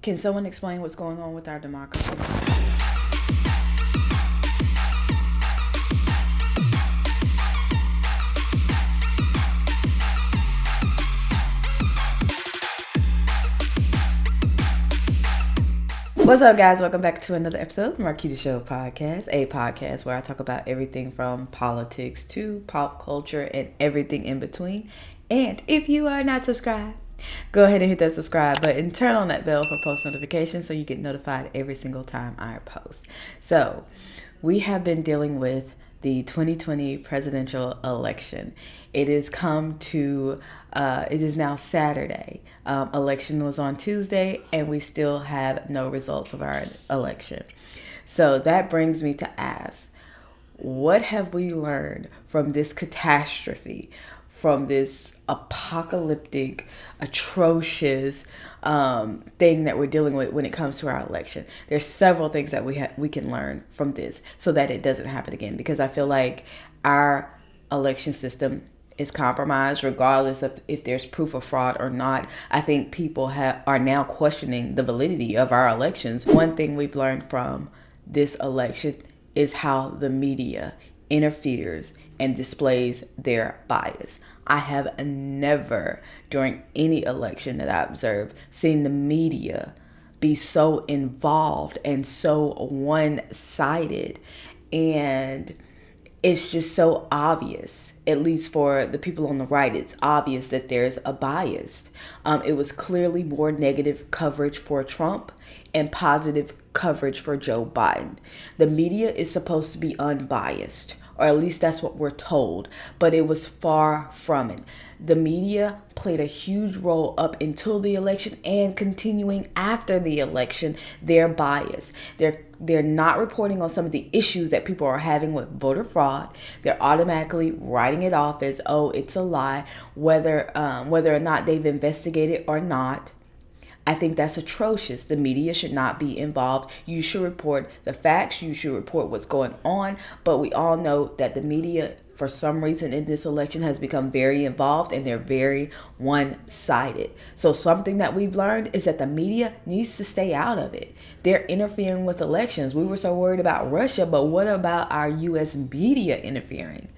Can someone explain what's going on with our democracy? What's up, guys? Welcome back to another episode of the Marquita Show podcast, a podcast where I talk about everything from politics to pop culture and everything in between. And if you are not subscribed, go ahead and hit that subscribe button. Turn on that bell for post notifications so you get notified every single time I post. So, we have been dealing with the 2020 presidential election. It is now Saturday. Election was on Tuesday, and we still have no results of our election. So that brings me to ask, what have we learned from this catastrophe, from this apocalyptic, atrocious thing that we're dealing with when it comes to our election? There's several things that we can learn from this so that it doesn't happen again, because I feel like our election system is compromised regardless of if there's proof of fraud or not. I think people are now questioning the validity of our elections. One thing we've learned from this election is how the media interferes and displays their bias. I have never, during any election that I observed, seen the media be so involved and so one-sided. And it's just so obvious, at least for the people on the right, it's obvious that there's a bias. It was clearly more negative coverage for Trump and positive coverage for Joe Biden. The media is supposed to be unbiased, or at least that's what we're told, but it was far from it. The media played a huge role up until the election and continuing after the election. They're biased. They're not reporting on some of the issues that people are having with voter fraud. They're automatically writing it off as, oh, it's a lie, whether or not they've investigated or not. I think that's atrocious. The media should not be involved. You should report the facts. You should report what's going on. But we all know that the media, for some reason in this election, has become very involved, and they're very one-sided. So something that we've learned is that the media needs to stay out of it. They're interfering with elections. We were so worried about Russia, but what about our U.S. media interfering?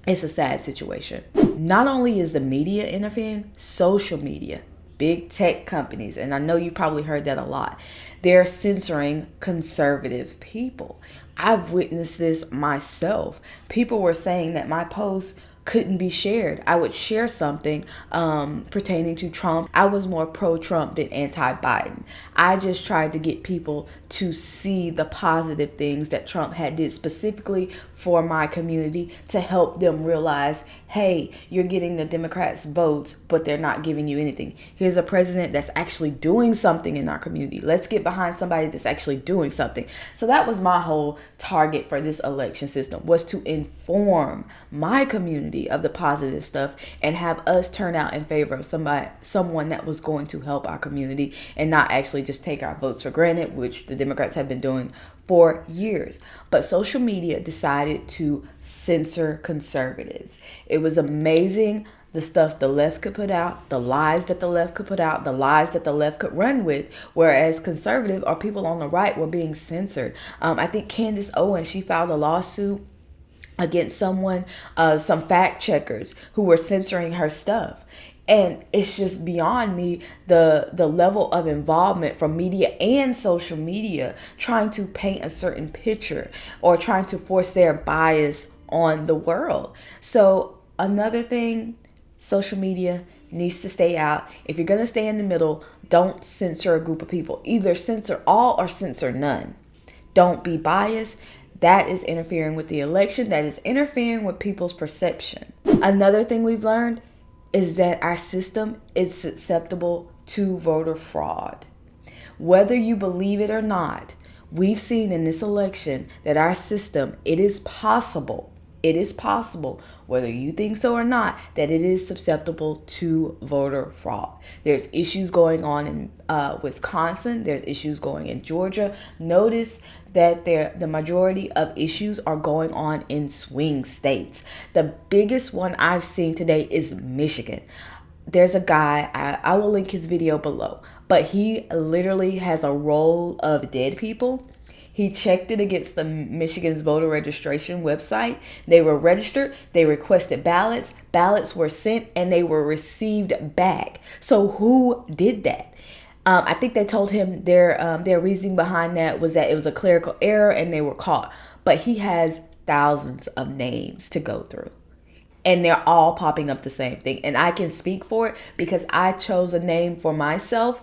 It's a sad situation. Not only is the media interfering, social media, big tech companies, and I know you probably heard that a lot, they're censoring conservative people. I've witnessed this myself. People were saying that my posts couldn't be shared. I would share something pertaining to Trump. I was more pro-Trump than anti-Biden. I just tried to get people to see the positive things that Trump had did specifically for my community, to help them realize, hey, you're getting the Democrats' votes, but they're not giving you anything. Here's a president that's actually doing something in our community. Let's get behind somebody that's actually doing something. So that was my whole target for this election system, was to inform my community of the positive stuff and have us turn out in favor of someone that was going to help our community and not actually just take our votes for granted, which the Democrats have been doing for years. But social media decided to censor conservatives. It was amazing, the stuff the left could put out, the lies that the left could put out, the lies that the left could run with, whereas conservative or people on the right were being censored. I think Candace Owens, she filed a lawsuit against some fact checkers who were censoring her stuff. And it's just beyond me, the level of involvement from media and social media trying to paint a certain picture or trying to force their bias on the world. So another thing, social media needs to stay out. If you're going to stay in the middle, don't censor a group of people. Either censor all or censor none. Don't be biased. That is interfering with the election. That is interfering with people's perception. Another thing we've learned is that our system is susceptible to voter fraud. Whether you believe it or not, we've seen in this election that our system, it is possible, whether you think so or not, that it is susceptible to voter fraud. There's issues going on in Wisconsin. There's issues going in Georgia. Notice that the majority of issues are going on in swing states. The biggest one I've seen today is Michigan. There's a guy, I will link his video below, but he literally has a roll of dead people. He checked it against the Michigan's voter registration website. They were registered, they requested ballots, ballots were sent, and they were received back. So who did that? I think they told him their reasoning behind that was that it was a clerical error and they were caught. But he has thousands of names to go through. And they're all popping up the same thing. And I can speak for it because I chose a name for myself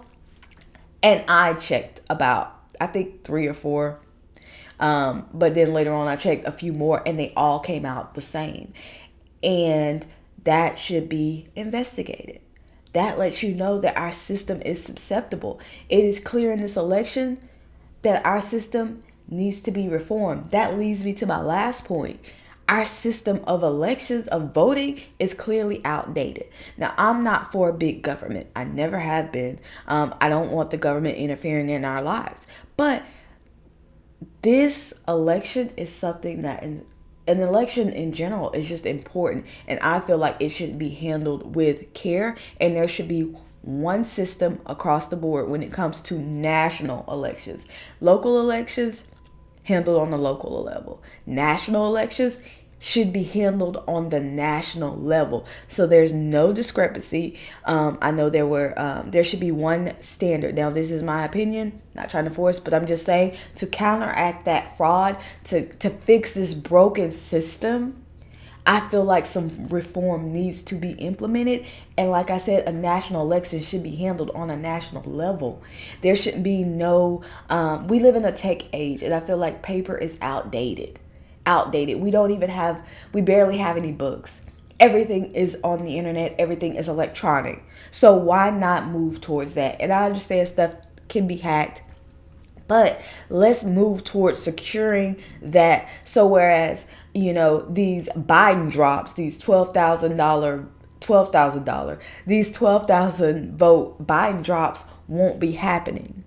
and I checked about, I think 3 or 4. But then later on I checked a few more and they all came out the same. And that should be investigated. That lets you know that our system is susceptible. It is clear in this election that our system needs to be reformed. That leads me to my last point. Our system of elections, of voting, is clearly outdated. Now, I'm not for big government. I never have been. I don't want the government interfering in our lives. But this election is something that an election in general is just important, and I feel like it should be handled with care, and there should be one system across the board when it comes to national elections. Local elections handled on the local level. National elections should be handled on the national level, so there's no discrepancy. I know there should be one standard. Now, this is my opinion, not trying to force, but I'm just saying, to counteract that fraud, to fix this broken system, I feel like some reform needs to be implemented. And like I said, a national election should be handled on a national level. There shouldn't be no, we live in a tech age, and I feel like paper is outdated. We barely have any books. Everything is on the internet. Everything is electronic. So why not move towards that? And I understand stuff can be hacked, but let's move towards securing that. So whereas, these Biden drops, these these 12,000 vote Biden drops won't be happening.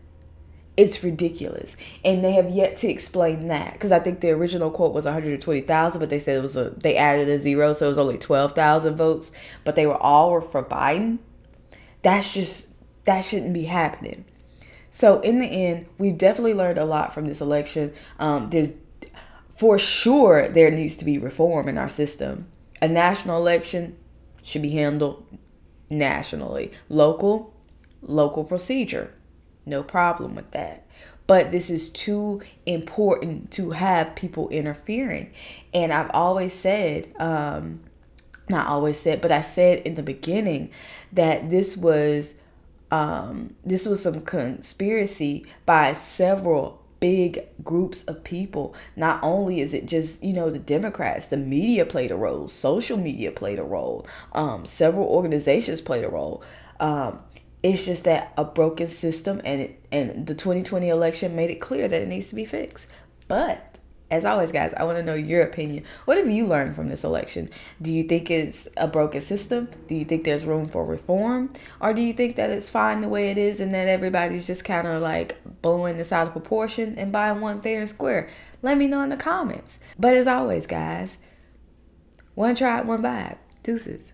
It's ridiculous. And they have yet to explain that. Because I think the original quote was 120,000, but they said they added a zero, so it was only 12,000 votes. But they were all for Biden. That shouldn't be happening. So in the end, we've definitely learned a lot from this election. For sure, there needs to be reform in our system. A national election should be handled nationally. Local procedure. No problem with that. But this is too important to have people interfering. And I've always said, not always said, but I said in the beginning that this was some conspiracy by several big groups of people. Not only is it just, the Democrats, the media played a role, social media played a role, several organizations played a role. It's just that a broken system, and the 2020 election made it clear that it needs to be fixed. But as always, guys, I want to know your opinion. What have you learned from this election? Do you think it's a broken system? Do you think there's room for reform? Or do you think that it's fine the way it is and that everybody's just kind of like blowing this out of proportion and buying one fair and square? Let me know in the comments. But as always, guys, one tribe, one vibe. Deuces.